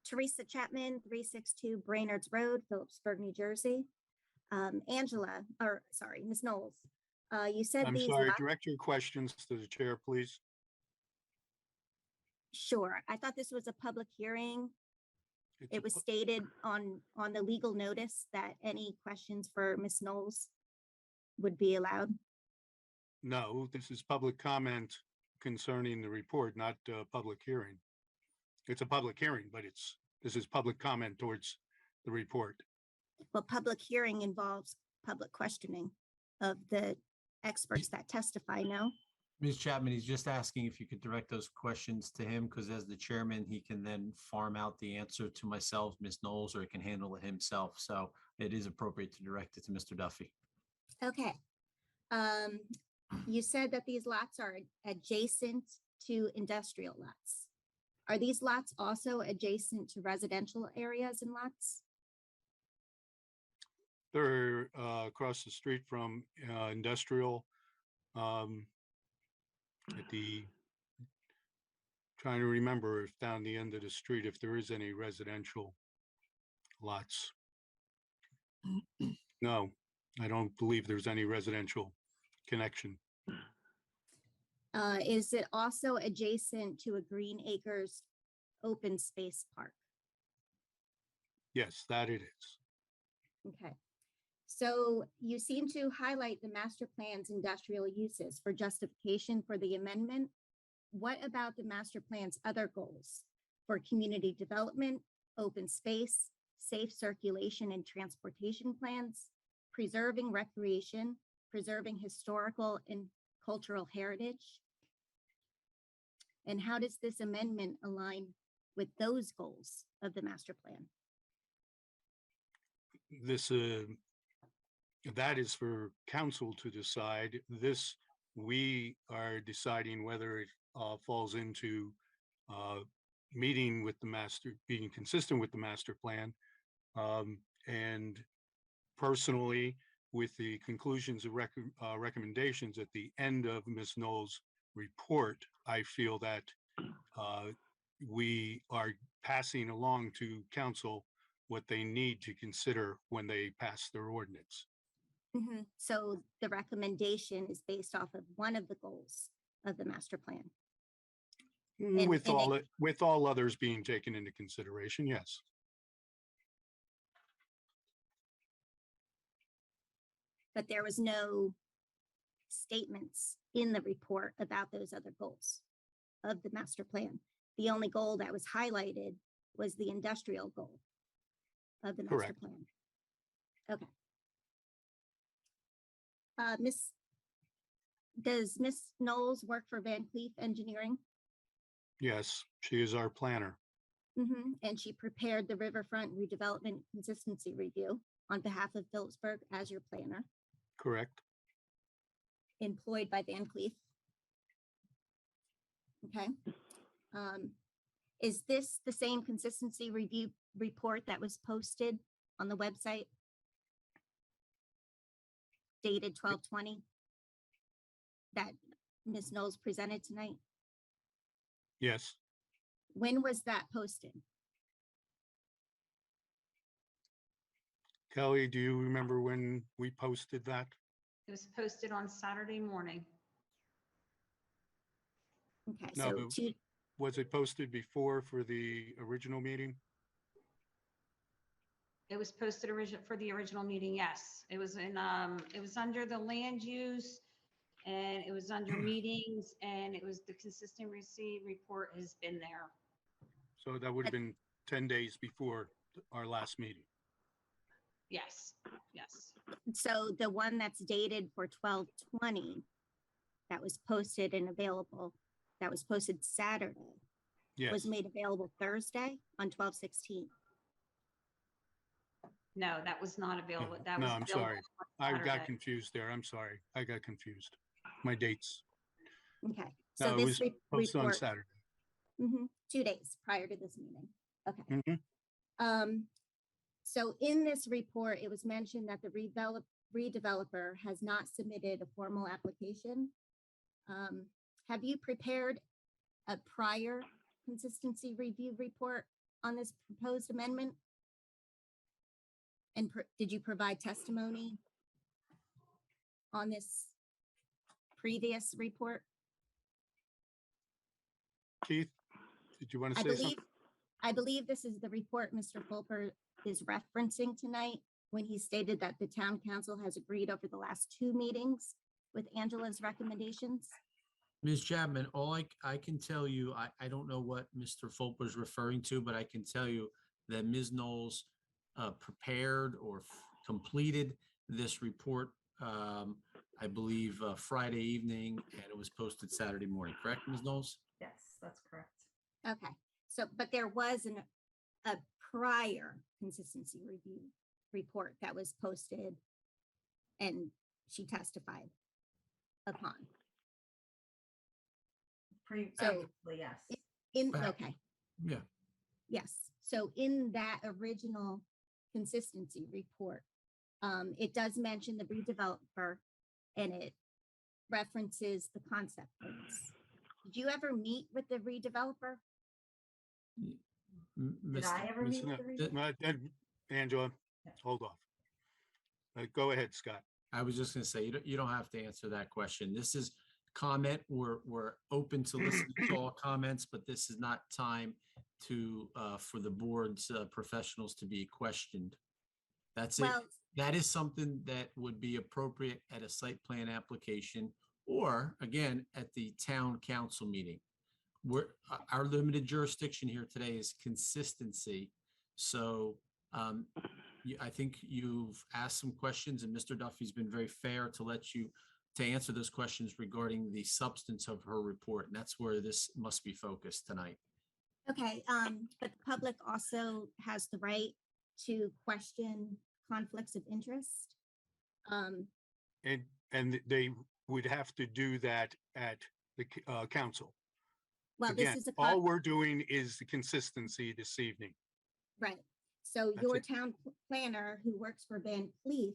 Teresa Chapman, 362 Brainerd's Road, Phillipsburg, New Jersey. Ms. Knowles, you said I'm these sorry, lots. direct your questions to the chair, please. Sure, I thought this was a public hearing. It's It was stated on the legal notice that any questions for Ms. Knowles would be allowed. No, this is public comment concerning the report, not a public hearing. It's a public hearing, but this is public comment towards the report. Well, public hearing involves public questioning of the experts that testify, no? Ms. Chapman, he's just asking if you could direct those questions to him, because as the chairman, he can then farm out the answer to myself, Ms. Knowles, or he can handle it himself. So it is appropriate to direct it to Mr. Duffy. Okay. You said that these lots are adjacent to industrial lots. Are these lots also adjacent to residential areas and lots? They're across the street from industrial. Trying to remember if down the end of the street, if there is any residential lots. No, I don't believe there's any residential connection. Is it also adjacent to a Green Acres open space park? Yes, that it is. Okay. So you seem to highlight the master plan's industrial uses for justification for the amendment. What about the master plan's other goals for community development, open space, safe circulation and transportation plans, preserving recreation, preserving historical and cultural heritage? And how does this amendment align with those goals of the master plan? That is for council to decide. We are deciding whether it falls into being consistent with the master plan. And personally, with the conclusions of recommendations at the end of Ms. Knowles' report, I feel that we are passing along to council what they need to consider when they pass their ordinance. Mm-hmm. So the recommendation is based off of one of the goals of the master plan. With all others being taken into consideration, yes. But there was no statements in the report about those other goals of the master plan. The only goal that was highlighted was the industrial goal of the master plan. Okay. Does Ms. Knowles work for Van Cleef Engineering? Yes, she is our planner. Mm-hmm. And she prepared the Riverfront Redevelopment Consistency Review on behalf of Phillipsburg as your planner. Correct. Employed by Van Cleef. Okay. Is this the same consistency review report that was posted on the website? Dated 12/20 that Ms. Knowles presented tonight? Yes. When was that posted? Kelly, do you remember when we posted that? It was posted on Saturday morning. Okay, No, so but was it posted before for the original meeting? It was posted for the original meeting, yes. It was it was under the land use, and it was under meetings, and it was the consistency report has been there. So that would have been 10 days before our last meeting. Yes, yes. So the one that's dated for 12/20 that was posted and available, that was posted Saturday, yes, was made available Thursday on 12/16. No, that was not available. That No, was I'm available sorry. on I got Saturday. confused there. I'm sorry. I got confused. My dates. Okay, so No, it this was posted on report, Saturday. 2 days prior to this meeting. Okay. Mhm. So in this report, it was mentioned that the redeveloper has not submitted a formal application. Have you prepared a prior consistency review report on this proposed amendment? And did you provide testimony on this previous report? Keith, did you want to I say believe, something? I believe this is the report Mr. Fulper is referencing tonight when he stated that the town council has agreed over the last 2 meetings with Angela's recommendations. Ms. Chapman, all I can tell you, I don't know what Mr. Fulper is referring to, but I can tell you that Ms. Knowles prepared or completed this report, I believe Friday evening, and it was posted Saturday morning, correct, Ms. Knowles? Yes, that's correct. Okay, so, but there was a prior consistency review report that was posted and she testified upon. So, yes. Okay, Yeah. yes. So in that original consistency report, it does mention the redeveloper and it references the concept plans. Did you ever meet with the redeveloper? Did I ever meet with the redeveloper? Angela, hold off. Go ahead, Scott. I was just going to say, you don't have to answer that question. This is comment. We're open to listening to all comments, but this is not time to for the board's professionals to be questioned. That's it. That is something that would be appropriate at a site plan application or again at the town council meeting. Our limited jurisdiction here today is consistency. So I think you've asked some questions and Mr. Duffy's been very fair to answer those questions regarding the substance of her report. And that's where this must be focused tonight. Okay, but the public also has the right to question conflicts of interest. And they would have to do that at the council. Well, Again, this is all we're doing is the consistency this evening. right. So That's your it. town planner who works for Van Cleef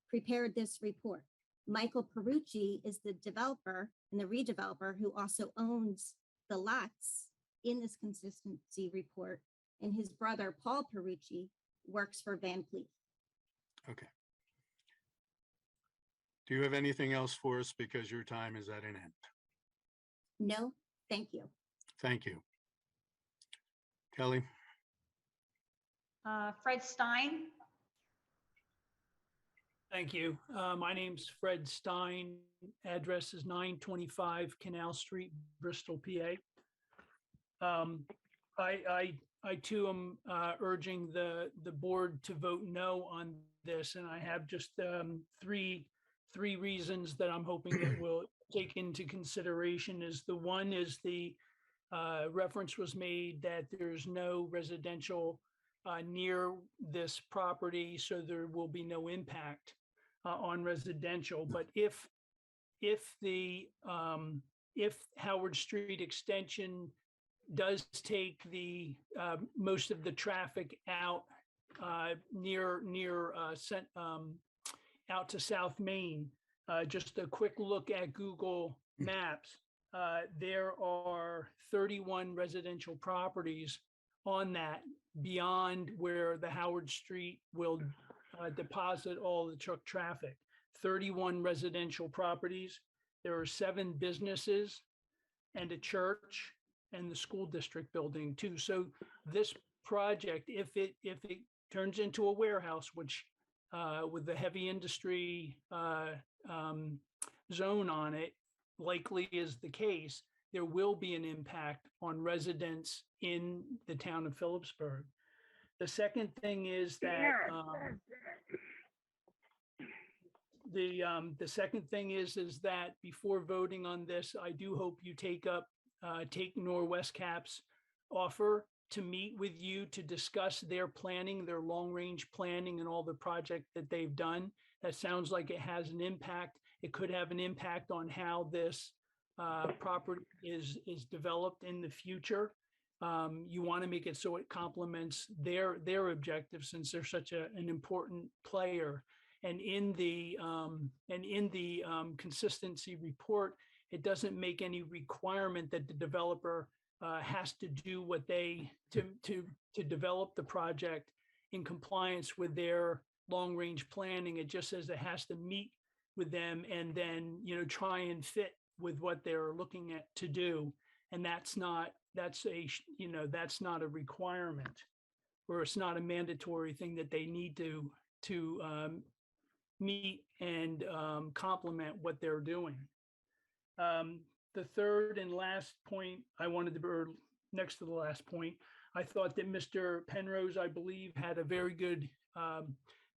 prepared this report. Michael Perrucci is the developer and the redeveloper who also owns the lots in this consistency report. And his brother, Paul Perrucci, works for Van Cleef. Okay. Do you have anything else for us? Because your time is at an end. No, thank you. Thank you. Kelly? Fred Stein. Thank you. My name's Fred Stein. Address is 925 Canal Street, Bristol, PA. I too am urging the board to vote no on this, and I have just three reasons that I'm hoping that we'll take into consideration. Is the one is the reference was made that there's no residential near this property, so there will be no impact on residential. But if Howard Street extension does take the most of the traffic out out to South Main, just a quick look at Google Maps, there are 31 residential properties on that beyond where the Howard Street will deposit all the truck traffic. 31 residential properties. There are 7 businesses and a church and the school district building too. So this project, if it turns into a warehouse, which with the heavy industry zone on it, likely is the case, there will be an impact on residents in the town of Phillipsburg. The second thing is that the second thing is that before voting on this, I do hope you take Norwest Cap's offer to meet with you to discuss their planning, their long-range planning and all the project that they've done. That sounds like it has an impact. It could have an impact on how this property is developed in the future. You want to make it so it complements their objectives, since they're such an important player. And in the consistency report, it doesn't make any requirement that the developer has to do what they, to develop the project in compliance with their long-range planning. It just says it has to meet with them and then, try and fit with what they're looking at to do. And that's not a requirement, or it's not a mandatory thing that they need to meet and complement what they're doing. The third and last point I wanted to, or next to the last point, I thought that Mr. Penrose, I believe, had a very good,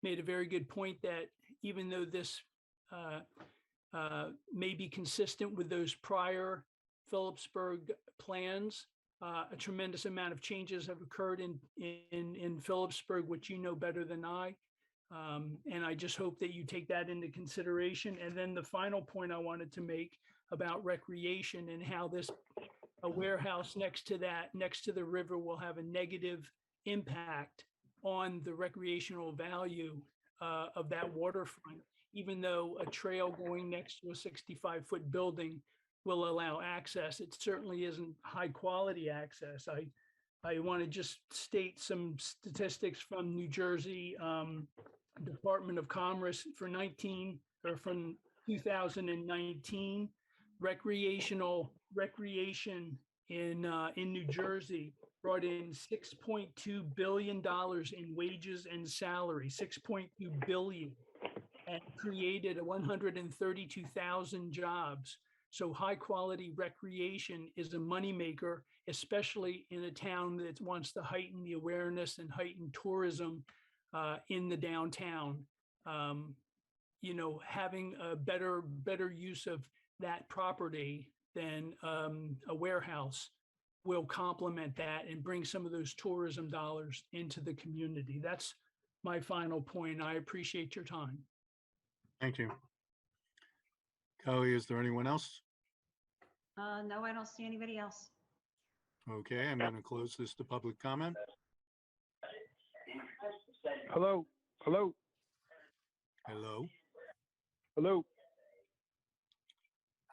made a very good point that even though this may be consistent with those prior Phillipsburg plans, a tremendous amount of changes have occurred in Phillipsburg, which you know better than I. And I just hope that you take that into consideration. And then the final point I wanted to make about recreation and how a warehouse next to the river will have a negative impact on the recreational value of that waterfront, even though a trail going next to a 65-foot building will allow access. It certainly isn't high quality access. I want to just state some statistics from New Jersey Department of Commerce from 2019. Recreation in New Jersey brought in $6.2 billion in wages and salary, $6.2 billion, and created 132,000 jobs. So high quality recreation is a moneymaker, especially in a town that wants to heighten the awareness and heighten tourism in the downtown. Having a better use of that property than a warehouse will complement that and bring some of those tourism dollars into the community. That's my final point. I appreciate your time. Thank you. Kelly, is there anyone else? No, I don't see anybody else. Okay, I'm going to close this to public comment. Hello. Hello. Hello. Hello.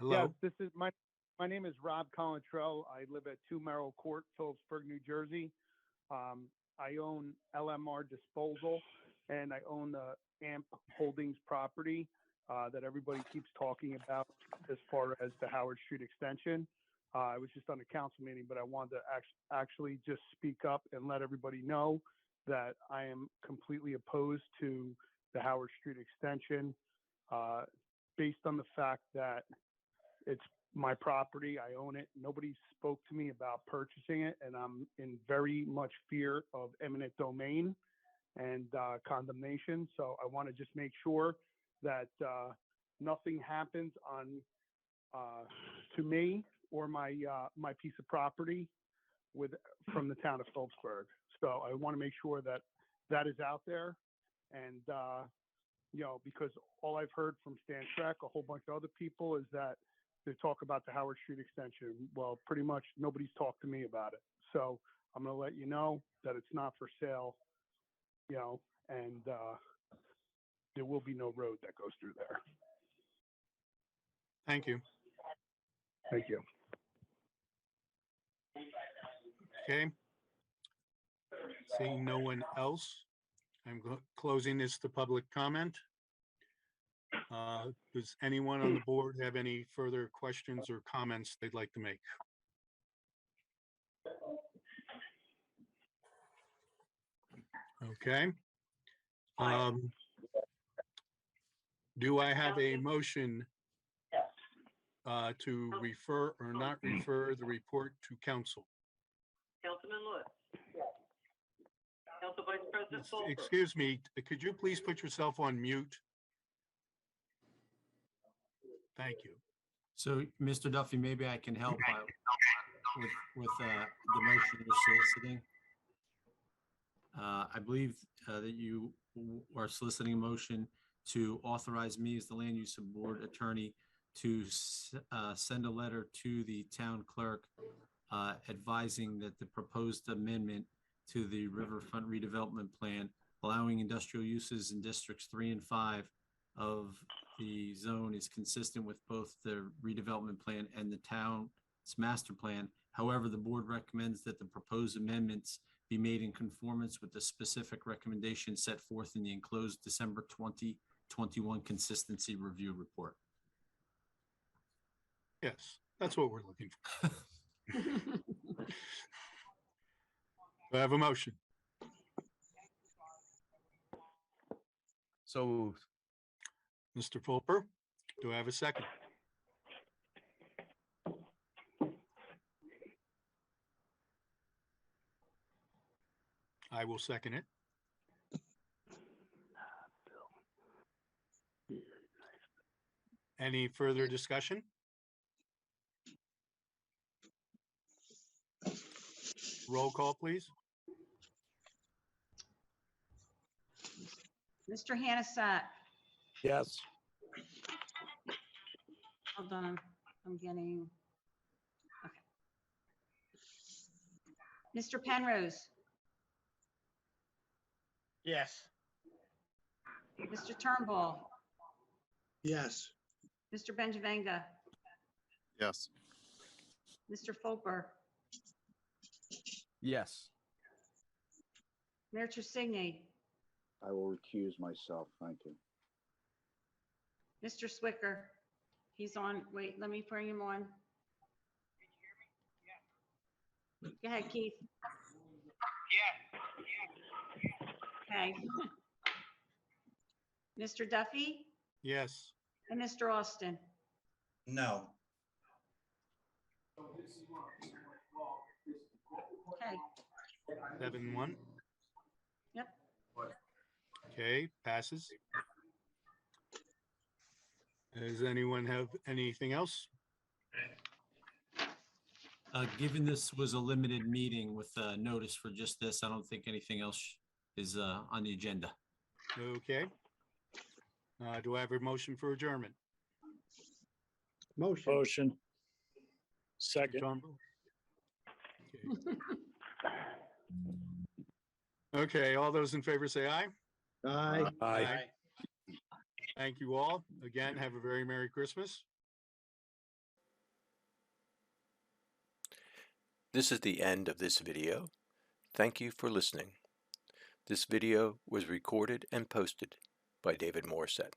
Yes, this is my name is Rob Colantrell. I live at 2 Merrill Court, Phillipsburg, New Jersey. I own LMR Disposal, and I own the AMP Holdings property that everybody keeps talking about as far as the Howard Street extension. I was just on a council meeting, but I wanted to actually just speak up and let everybody know that I am completely opposed to the Howard Street extension based on the fact that it's my property. I own it. Nobody spoke to me about purchasing it, and I'm in very much fear of eminent domain and condemnation. So I want to just make sure that nothing happens to me or my piece of property from the town of Phillipsburg. So I want to make sure that that is out there, and because all I've heard from Stan Trek, a whole bunch of other people, is that they talk about the Howard Street extension. Well, pretty much nobody's talked to me about it. So I'm going to let you know that it's not for sale, and there will be no road that goes through there. Thank you. Thank you. Okay. Seeing no one else, I'm closing this to public comment. Does anyone on the board have any further questions or comments they'd like to make? Okay. Do I have a motion to refer or not refer the report to council? Councilman Lewis. Council Vice President Fulper. Excuse me, could you please put yourself on mute? Thank you. So, Mr. Duffy, maybe I can help with the motion you're soliciting. I believe that you are soliciting a motion to authorize me as the land use board attorney to send a letter to the town clerk advising that the proposed amendment to the Riverfront redevelopment plan, allowing industrial uses in districts 3 and 5 of the zone, is consistent with both the redevelopment plan and the town its master plan. However, the board recommends that the proposed amendments be made in conformance with the specific recommendations set forth in the enclosed December 2021 Consistency Review Report. Yes, that's what we're looking for. Do I have a motion? So moved. Mr. Fulper, do I have a second? I will second it. Any further discussion? Roll call, please. Mr. Hannasat. Yes. Hold on, I'm getting, okay. Mr. Penrose, Yes. Mr. Turnbull, Yes. Mr. Benjavanga, Yes. Mr. Fulper, Yes. Mayor Trussigny, I will recuse myself. Thank you. Mr. Swicker. He's on, wait, let me bring him on. Go ahead, Keith. Okay. Mr. Duffy Yes. and Mr. Austin. No. Okay, 7-1. yep. Okay, passes. Does anyone have anything else? Given this was a limited meeting with notice for just this, I don't think anything else is on the agenda. Okay. Do I have a motion for adjournment? Motion. Motion. Second. Turnbull? Okay, all those in favor say aye. Aye. Aye. Thank you all. Again, have a very Merry Christmas. This is the end of this video. Thank you for listening. This video was recorded and posted by David Morissette.